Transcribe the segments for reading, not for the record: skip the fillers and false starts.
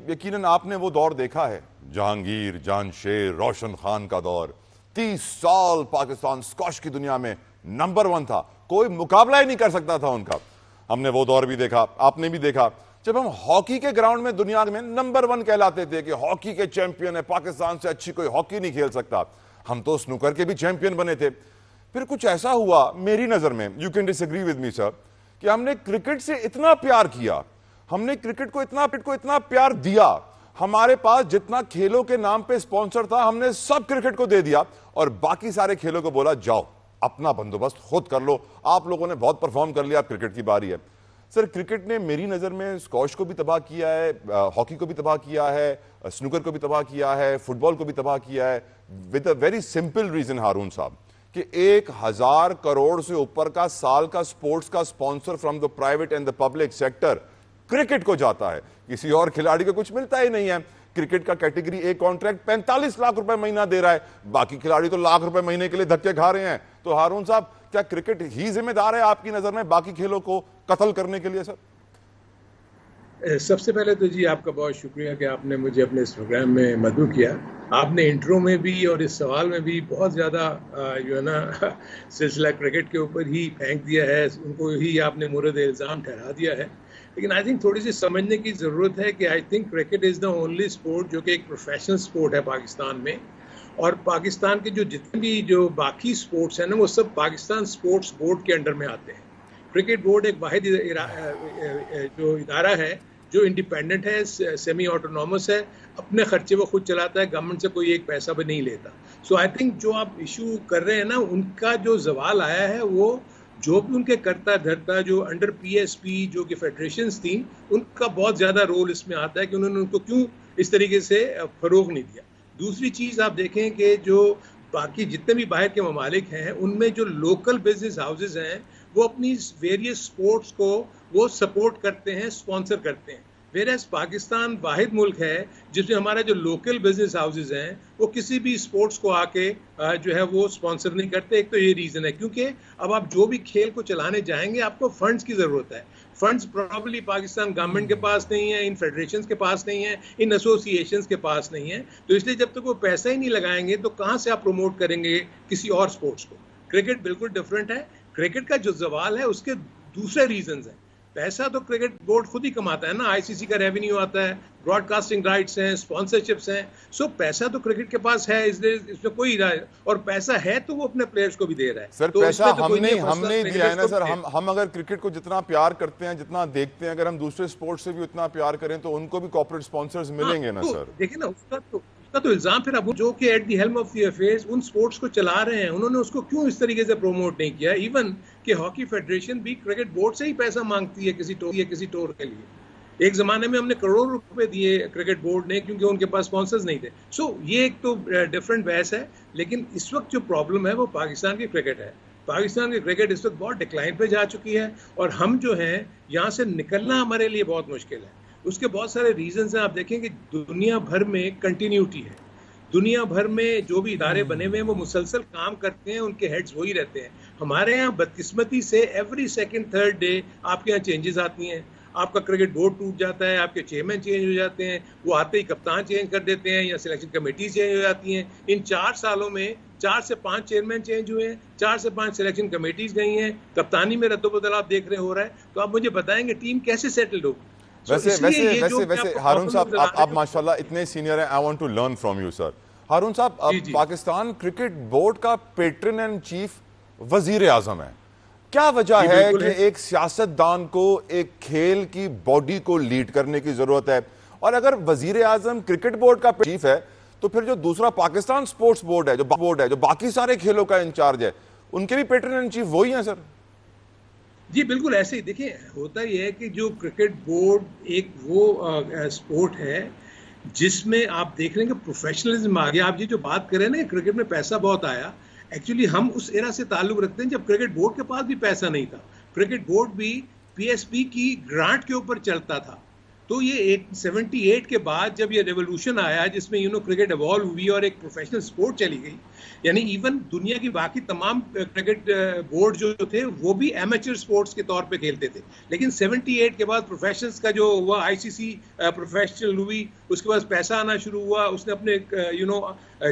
यकीनन आपने वो दौर देखा है, जहांगीर, जानशेर, रोशन खान का दौर। 30 साल पाकिस्तान स्क्वॉश की दुनिया में नंबर 1 था, कोई मुकाबला ही नहीं कर सकता था उनका। हमने वो दौर भी देखा, आपने भी देखा, जब हम हॉकी के ग्राउंड में दुनिया में नंबर 1 कहलाते थे कि हॉकी के चैंपियन है, पाकिस्तान से अच्छी कोई हॉकी नहीं खेल सकता। हम तो स्नूकर के भी चैंपियन बने थे। फिर कुछ ऐसा हुआ मेरी नजर में, you can disagree with me sir, कि हमने क्रिकेट से इतना प्यार किया, हमने क्रिकेट को इतना प्यार दिया, हमारे पास जितना खेलों के नाम पे स्पॉन्सर था हमने सब क्रिकेट को दे दिया और बाकी सारे खेलों को बोला जाओ अपना बंदोबस्त खुद कर लो, आप लोगों ने बहुत परफॉर्म कर लिया, अब क्रिकेट की बारी है। सर, क्रिकेट ने मेरी नजर में स्क्वॉश को भी तबाह किया है, हॉकी को भी तबाह किया है, स्नूकर को भी तबाह किया है, फुटबॉल को भी तबाह किया है, with a very simple reason Haroon साहब, कि 1000 करोड़ से ऊपर का साल का स्पोर्ट्स का sponsor from the private and the public sector cricket को जाता है, किसी और खिलाड़ी को कुछ मिलता ही नहीं है। क्रिकेट का कैटेगरी ए कॉन्ट्रैक्ट 45 लाख रुपए महीना दे रहा है, बाकी खिलाड़ी तो लाख रुपए महीने के लिए धक्के खा रहे हैं। तो हारून साहब, क्या क्रिकेट ही जिम्मेदार है आपकी नजर में बाकी खेलों को कत्ल करने के लिए? सर, सबसे पहले तो जी आपका बहुत शुक्रिया कि आपने मुझे अपने इस प्रोग्राम में मदऊ किया। आपने इंट्रो में भी और इस सवाल में भी बहुत ज़्यादा जो है ना सिलसिला क्रिकेट के ऊपर ही फेंक दिया है, उनको ही आपने मुर्द इल्ज़ाम ठहरा दिया है। लेकिन आई थिंक थोड़ी सी समझने की ज़रूरत है कि I think cricket is the only sport जो कि एक प्रोफेशनल स्पोर्ट है पाकिस्तान में, और पाकिस्तान के जो जितने भी जो बाकी स्पोर्ट्स हैं ना वो सब पाकिस्तान स्पोर्ट्स बोर्ड के अंडर में आते हैं। क्रिकेट बोर्ड एक वाहिद जो इदारा है जो इंडिपेंडेंट है, सेमी ऑटोनॉमस है, अपने खर्चे वो खुद चलाता है, गवर्नमेंट से कोई एक पैसा भी नहीं लेता। सो आई थिंक जो आप इशू कर रहे हैं ना, उनका जो सवाल आया है वो जो भी उनके करता धरता जो अंडर पीएसपी जो कि फेडरेशंस थी, उनका बहुत ज़्यादा रोल इसमें आता है कि उन्होंने उनको क्यों इस तरीके से फ़रोग नहीं दिया। दूसरी चीज़ आप देखें कि जो बाकी जितने भी बाहर के ममालिक हैं उनमें जो लोकल बिजनेस हाउसेज हैं वो अपनी वेरियस स्पोर्ट्स को वो सपोर्ट करते हैं, स्पॉन्सर करते हैं। वेरएस पाकिस्तान वाहिद मुल्क है जिसमें हमारा जो लोकल बिजनेस हाउसेज हैं वो किसी भी स्पोर्ट्स को आके जो है वो स्पॉन्सर नहीं करते। एक तो ये रीज़न है क्योंकि अब आप जो भी खेल को चलाने जाएंगे आपको फंड्स की ज़रूरत है। फंड्स प्रॉब्ली पाकिस्तान गवर्नमेंट के पास नहीं है, इन फेडरेशंस के पास नहीं है, इन एसोसिएशंस के पास नहीं है। तो इसलिए जब तक वो पैसा ही नहीं लगाएंगे तो कहाँ से आप प्रमोट करेंगे किसी और स्पोर्ट्स को। क्रिकेट बिल्कुल डिफरेंट है। क्रिकेट का जो सवाल है उसके दूसरे रीजंस हैं। पैसा तो क्रिकेट बोर्ड खुद ही कमाता है ना, आईसीसी का रेवेन्यू आता है, ब्रॉडकास्टिंग राइट्स हैं, स्पॉन्सरशिप्स हैं। सो पैसा तो क्रिकेट के पास है, इसमें कोई और पैसा है तो वो अपने प्लेयर्स को भी दे रहा है। सर, तो पैसा तो हमने दिया है ना सर। हम अगर क्रिकेट को जितना प्यार करते हैं, जितना देखते हैं, अगर हम दूसरे स्पोर्ट्स से भी उतना प्यार करें तो उनको भी कॉर्पोरेट स्पॉन्सर्स मिलेंगे ना सर। देखिए ना, उसका तो इल्जाम फिर अब जो कि at the helm of the affairs उन स्पोर्ट्स को चला रहे हैं, उन्होंने उसको क्यों इस तरीके से प्रमोट नहीं किया। इवन कि हॉकी फेडरेशन भी क्रिकेट बोर्ड से ही पैसा मांगती है किसी टूर के लिए। एक जमाने में हमने करोड़ों रुपए दिए क्रिकेट बोर्ड ने क्योंकि उनके पास स्पॉन्सर्स नहीं थे। सो ये एक तो डिफरेंट बहस है। लेकिन इस वक्त जो प्रॉब्लम है वो पाकिस्तान की क्रिकेट है। पाकिस्तान की क्रिकेट इस वक्त बहुत डिक्लाइन पे जा चुकी है और हम जो हैं यहाँ से निकलना हमारे लिए बहुत मुश्किल है। उसके बहुत सारे रीजंस हैं। आप देखें कि दुनिया भर में कंटिन्यूटी है। दुनिया भर में जो भी इदारे बने हुए हैं वो मुसलसल काम करते हैं, उनके हेड्स वही रहते हैं। हमारे यहाँ बदकिस्मती से एवरी सेकंड थर्ड डे आपके यहाँ चेंजेस आती हैं। आपका क्रिकेट बोर्ड टूट जाता है, आपके चेयरमैन चेंज हो जाते हैं, वो आते ही कप्तान चेंज कर देते हैं या सिलेक्शन कमेटी चेंज हो जाती हैं। इन 4 सालों में 4 से 5 चेयरमैन चेंज हुए हैं, 4 से 5 सिलेक्शन कमेटीज गई हैं, कप्तानी में रद्दोबदल आप देख रहे हो रहा है। तो आप मुझे बताएंगे टीम कैसे सेटल्ड होगी? वैसे हारून साहब, आप माशाल्लाह इतने सीनियर हैं। I want to learn from you sir. Haroon साहब, पाकिस्तान क्रिकेट बोर्ड का पेट्रन एंड चीफ वजीर आजम है। क्या वजह है कि एक सियासतदान को एक खेल की बॉडी को लीड करने की जरूरत है? और अगर वजीर आजम क्रिकेट बोर्ड का चीफ है तो फिर जो दूसरा पाकिस्तान स्पोर्ट्स बोर्ड है, जो बाकी सारे खेलों का इंचार्ज है, उनके भी पेट्रन एंड चीफ वही है सर? जी बिल्कुल ऐसे ही। देखिए, होता यह है कि जो क्रिकेट बोर्ड एक वो स्पोर्ट है जिसमें आप देख रहे हैं कि प्रोफेशनलिज्म आ गया। आप ये जो बात कर रहे हैं ना, क्रिकेट में पैसा बहुत आया, एक्चुअली हम उस एरा से ताल्लुक रखते हैं जब क्रिकेट बोर्ड के पास भी पैसा नहीं था। क्रिकेट बोर्ड भी पीएसपी की ग्रांट के ऊपर चलता था। तो ये 78 के बाद जब ये रेवोल्यूशन आया जिसमें क्रिकेट इवॉल्व हुई और एक प्रोफेशनल स्पोर्ट चली गई, यानी इवन दुनिया की बाकी तमाम क्रिकेट बोर्ड जो थे वो भी एमेचर स्पोर्ट्स के तौर पे खेलते थे, लेकिन 78 के बाद प्रोफेशनल्स का जो हुआ, आईसीसी प्रोफेशनल हुई, उसके बाद पैसा आना शुरू हुआ, उसने अपने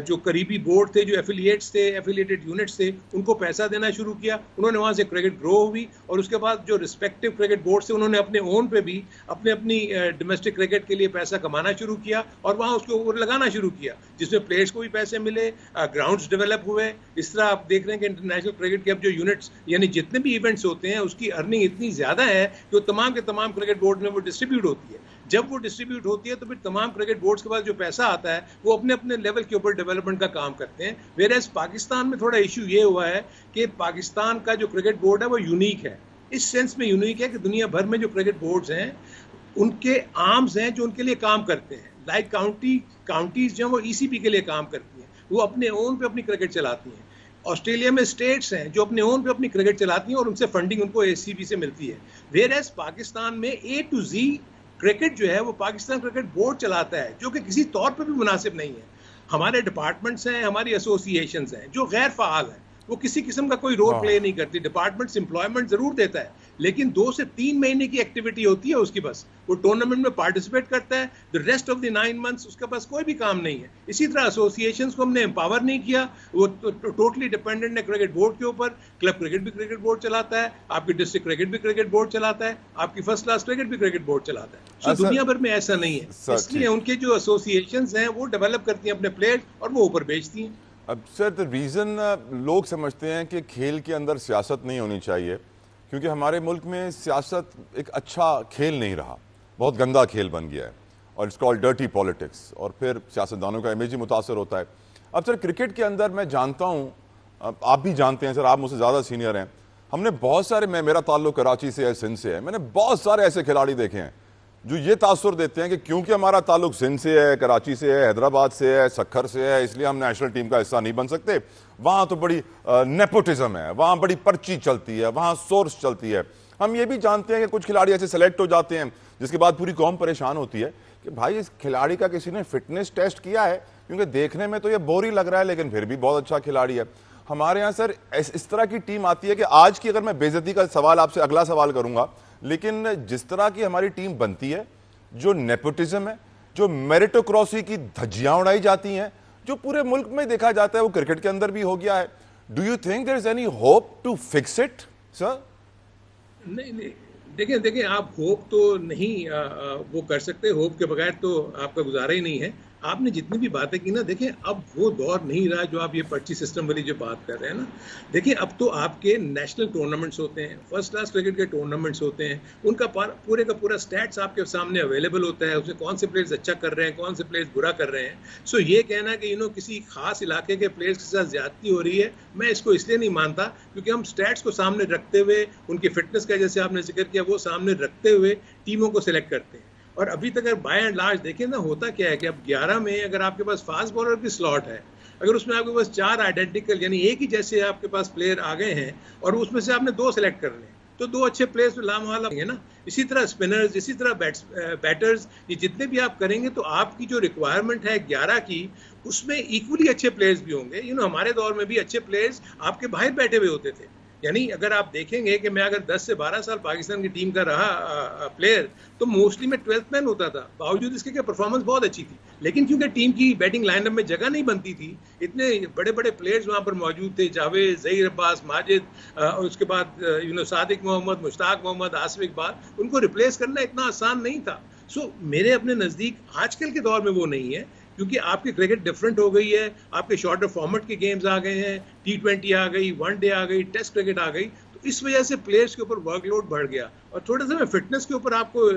जो करीबी बोर्ड थे, जो एफिलिएट्स थे, एफिलिएटेड यूनिट्स थे, उनको पैसा देना शुरू किया, उन्होंने वहाँ से क्रिकेट ग्रो हुई, और उसके बाद जो रिस्पेक्टिव क्रिकेट बोर्ड से उन्होंने अपने ओन पे भी अपनी डोमेस्टिक क्रिकेट के लिए पैसा कमाना शुरू किया और वहाँ उसके ऊपर लगाना शुरू किया, जिसमें प्लेयर्स को भी पैसे मिले, ग्राउंड्स डेवलप हुए। इस तरह आप देख रहे हैं कि इंटरनेशनल क्रिकेट के अब जो यूनिट्स यानी जितने भी इवेंट्स होते हैं उसकी अर्निंग इतनी ज़्यादा है कि वो तमाम के तमाम क्रिकेट बोर्ड में वो डिस्ट्रीब्यूट होती है। जब वो डिस्ट्रीब्यूट होती है तो फिर तमाम क्रिकेट बोर्ड्स के पास जो पैसा आता है वो अपने अपने लेवल के ऊपर डेवलपमेंट का काम करते हैं। वेयरएज पाकिस्तान में थोड़ा इशू ये हुआ है कि पाकिस्तान का जो क्रिकेट बोर्ड है वो यूनिक है, इस सेंस में यूनिक है कि दुनिया भर में जो क्रिकेट बोर्ड्स हैं उनके आर्म्स हैं जो उनके लिए काम करते हैं, लाइक काउंटीज जो वो ईसीपी के लिए काम करती हैं, वो अपने ओन पे अपनी क्रिकेट चलाती हैं। ऑस्ट्रेलिया में स्टेट्स हैं जो अपने ओन पे अपनी क्रिकेट चलाती हैं और उनसे फंडिंग उनको एसीबी से मिलती है। वेयरएज पाकिस्तान में ए टू जी क्रिकेट जो है वो पाकिस्तान क्रिकेट बोर्ड चलाता है, जो कि किसी तौर पर भी मुनासिब नहीं है। हमारे डिपार्टमेंट्स हैं, हमारी एसोसिएशंस हैं जो गैर फ़ाल हैं, वो किसी किस्म का कोई रोल प्ले नहीं करती। डिपार्टमेंट्स एम्प्लॉयमेंट जरूर देता है, लेकिन 2 से 3 महीने की एक्टिविटी होती है उसकी, बस वो टूर्नामेंट में पार्टिसिपेट करता है, the rest of the 9 months उसके पास कोई भी काम नहीं है। इसी तरह एसोसिएशंस को हमने एम्पावर नहीं किया, वो टोटली डिपेंडेंट है क्रिकेट बोर्ड के ऊपर। क्लब क्रिकेट भी क्रिकेट बोर्ड चलाता है, आपकी डिस्ट्रिक्ट क्रिकेट भी क्रिकेट बोर्ड चलाता है, आपकी फर्स्ट क्लास क्रिकेट भी क्रिकेट बोर्ड चलाता है। सो दुनिया भर में ऐसा नहीं है, इसलिए उनके जो एसोसिएशंस हैं वो डेवलप करती हैं अपने प्लेयर्स और वो ऊपर बेचती हैं। अब सर द रीज़न लोग समझते हैं कि खेल के अंदर सियासत नहीं होनी चाहिए, क्योंकि हमारे मुल्क में सियासत एक अच्छा खेल नहीं रहा, बहुत गंदा खेल बन गया है और इट्स कॉल्ड डर्टी पॉलिटिक्स, और फिर सियासतदानों का इमेज ही मुतासर होता है। अब सर क्रिकेट के अंदर मैं जानता हूँ, आप भी जानते हैं सर, आप मुझसे ज़्यादा सीनियर हैं, हमने बहुत सारे, मेरा ताल्लुक कराची से है, सिंध से है, मैंने बहुत सारे ऐसे खिलाड़ी देखे हैं जो ये तासुर देते हैं कि क्योंकि हमारा ताल्लुक सिंध से है, कराची से है, हैदराबाद से है, सक्खर से है, इसलिए हम नेशनल टीम का हिस्सा नहीं बन सकते। वहाँ तो बड़ी नेपोटिज्म है, वहाँ बड़ी पर्ची चलती है, वहाँ सोर्स चलती है। हम ये भी जानते हैं कि कुछ खिलाड़ी ऐसे सेलेक्ट हो जाते हैं जिसके बाद पूरी कौम परेशान होती है कि भाई इस खिलाड़ी का किसी ने फिटनेस टेस्ट किया है, क्योंकि देखने में तो ये बोर ही लग रहा है लेकिन फिर भी बहुत अच्छा खिलाड़ी है। हमारे यहाँ सर इस तरह की टीम आती है कि आज की, अगर मैं बेइज्जती का सवाल आपसे अगला सवाल करूंगा, लेकिन जिस तरह की हमारी टीम बनती है, जो नेपोटिज्म है, जो मेरिटोक्रेसी की धज्जियां उड़ाई जाती हैं, जो पूरे मुल्क में देखा जाता है, वो क्रिकेट के अंदर भी हो गया है। Do you think there is any hope to fix it sir? नहीं, देखिए आप होप तो नहीं वो कर सकते, होप के बगैर तो आपका गुजारा ही नहीं है। आपने जितनी भी बातें की ना, देखिए अब वो दौर नहीं रहा जो आप ये पर्ची सिस्टम वाली जो बात कर रहे हैं ना। देखिए अब तो आपके नेशनल टूर्नामेंट्स होते हैं, फर्स्ट क्लास क्रिकेट के टूर्नामेंट्स होते हैं, उनका पूरे का पूरा स्टैट्स आपके सामने अवेलेबल होता है, उसमें कौन से प्लेयर्स अच्छा कर रहे हैं, कौन से प्लेयर्स बुरा कर रहे हैं। सो ये कहना कि किसी खास इलाके के प्लेयर्स के साथ ज्यादती हो रही है, मैं इसको इसलिए नहीं मानता क्योंकि हम स्टैट्स को सामने रखते हुए, उनकी फिटनेस का जैसे आपने जिक्र किया वो सामने रखते हुए टीमों को सिलेक्ट करते हैं। और अभी तक अगर बाय एंड लार्ज देखें ना, होता क्या है कि अब 11 में अगर आपके पास फास्ट बॉलर की स्लॉट है, अगर उसमें आपके पास 4 आइडेंटिकल यानी एक ही जैसे आपके पास प्लेयर आ गए हैं और उसमें से आपने 2 सेलेक्ट कर लें, तो 2 अच्छे प्लेयर्स तो लामहला होंगे ना। इसी तरह स्पिनर्स, इसी तरह बैटर्स, ये जितने भी आप करेंगे तो आपकी जो रिक्वायरमेंट है 11 की, उसमें इक्वली अच्छे प्लेयर्स भी होंगे। हमारे दौर में भी अच्छे प्लेयर्स आपके बाहर बैठे हुए होते थे। यानी अगर आप देखेंगे कि मैं अगर 10 से 12 साल पाकिस्तान की टीम का रहा प्लेयर, तो मोस्टली मैं 12th मैन होता था, बावजूद इसके कि परफॉर्मेंस बहुत अच्छी थी, लेकिन क्योंकि टीम की बैटिंग लाइनअप में जगह नहीं बनती थी, इतने बड़े बड़े प्लेयर्स वहाँ पर मौजूद थे, जावेद, ज़हीर अब्बास, माजिद, और उसके बाद सादिक मोहम्मद, मुश्ताक मोहम्मद, आसिफ इकबाल, उनको रिप्लेस करना इतना आसान नहीं था। सो मेरे अपने नज़दीक आजकल के दौर में वो नहीं है, क्योंकि आपकी क्रिकेट डिफरेंट हो गई है, आपके शॉर्टर फॉर्मेट के गेम्स आ गए हैं, T20 आ गई, वनडे आ गई, टेस्ट क्रिकेट आ गई, तो इस वजह से प्लेयर्स के ऊपर वर्कलोड बढ़ गया। और थोड़ा सा मैं फिटनेस के ऊपर आपको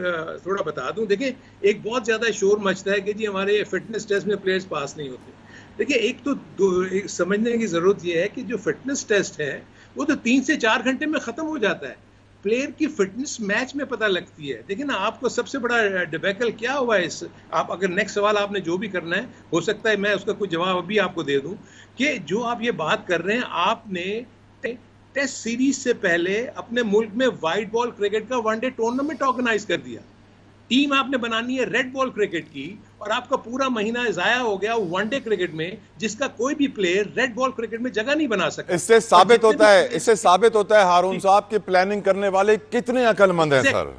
थोड़ा बता दूं, देखिए एक बहुत ज़्यादा शोर मचता है कि जी हमारे फिटनेस टेस्ट में प्लेयर्स पास नहीं होते। देखिए एक तो समझने की ज़रूरत यह है कि जो फिटनेस टेस्ट है वो तो 3 से 4 घंटे में ख़त्म हो जाता है। प्लेयर की फिटनेस मैच में पता लगती है। देखिए ना, आपको सबसे बड़ा डिबेकल क्या हुआ है आप अगर नेक्स्ट सवाल आपने जो भी करना है, हो सकता है मैं उसका कुछ जवाब अभी आपको दे दूं, कि जो आप ये बात कर रहे हैं, आपने टेस्ट सीरीज से पहले अपने मुल्क में वाइट बॉल क्रिकेट का वनडे टूर्नामेंट ऑर्गेनाइज कर दिया। टीम आपने बनानी है रेड बॉल क्रिकेट की, और आपका पूरा महीना जाया हो गया वनडे क्रिकेट में, जिसका कोई भी प्लेयर रेड बॉल क्रिकेट में जगह नहीं बना सकता। इससे साबित होता है हारून साहब की प्लेनिंग करने वाले कितने अकलमंद हैं सर।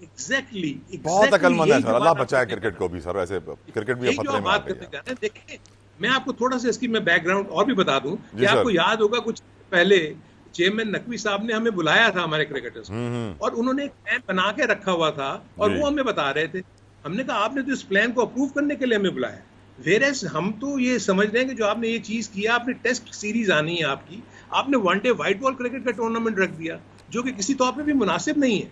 एग्जैक्टली बहुत अकलमंद है सर, अल्लाह बचाए क्रिकेट को भी सर, वैसे क्रिकेट भी खतरे में आ बात गई करते है। जा रहे हैं। देखिए, मैं आपको थोड़ा सा इसकी मैं बैकग्राउंड और भी बता दूं कि सर। आपको याद होगा कुछ पहले चेयरमैन नकवी साहब ने हमें बुलाया था हमारे क्रिकेटर्स को, और उन्होंने एक प्लान बना के रखा हुआ था, और वो हमें बता रहे थे। हमने कहा आपने तो इस प्लान को अप्रूव करने के लिए हमें बुलाया, वेरएस हम तो ये समझ रहे हैं कि जो आपने ये चीज किया, आपने टेस्ट सीरीज आनी है आपकी, आपने वनडे व्हाइट बॉल क्रिकेट का टूर्नामेंट रख दिया, जो कि किसी तौर पे भी मुनासिब नहीं है।